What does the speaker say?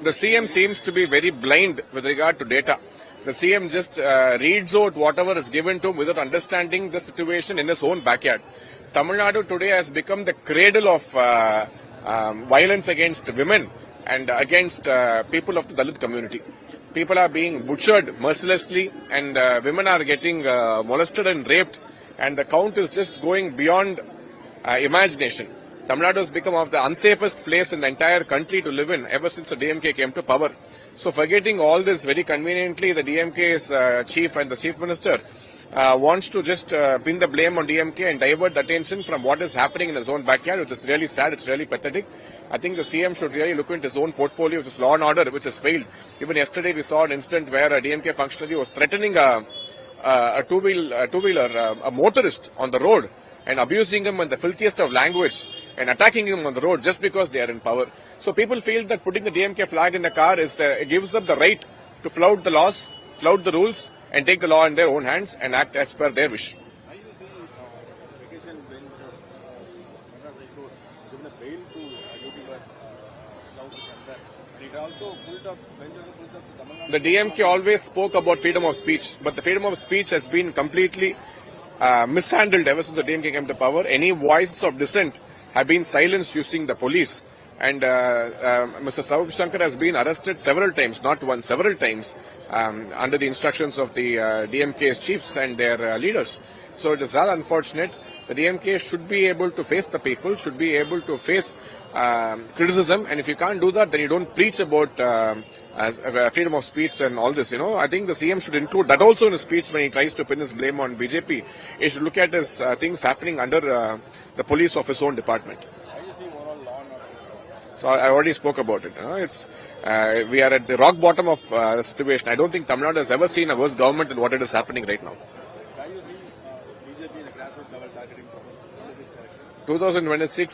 The CM seems to be very blind with regard to data. The CM just reads out whatever is given to him without understanding the situation in his own backyard. Tamil Nadu today has become the cradle of violence against women and against people of the Dalit community. People are being butchered mercilessly and women are getting molested and raped, and the count is just going beyond imagination. Tamil Nadu has become one of the unsafest place in the entire country to live in ever since the DMK came to power. So forgetting all this very conveniently, the DMK's chief and the chief minister wants to just pin the blame on DMK and divert the attention from what is happening in his own backyard, which is really sad, it's really pathetic. I think the CM should really look into his own portfolio, which is law and order, which has failed. Even yesterday we saw an incident where a DMK functionary was threatening a two-wheeler, a motorist on the road and abusing him in the filthiest of language and attacking him on the road just because they are in power. So people feel that putting the DMK flag in the car gives them the right to flout the laws, flout the rules, and take the law in their own hands and act as per their wish. The DMK always spoke about freedom of speech, but the freedom of speech has been completely mishandled ever since the DMK came to power. Any voices of dissent have been silenced using the police. And Mr. Saurabh Shankar has been arrested several times, not once, several times, under the instructions of the DMK's chiefs and their leaders. So it is rather unfortunate. The DMK should be able to face the people, should be able to face criticism, and if you can't do that, then you don't preach about freedom of speech and all this. I think the CM should include that also in his speech when he tries to pin his blame on BJP. He should look at his things happening under the police of his own department. So I already spoke about it. We are at the rock bottom of the situation. I don't think Tamil Nadu has ever seen a worse government than what it is happening right now. 2026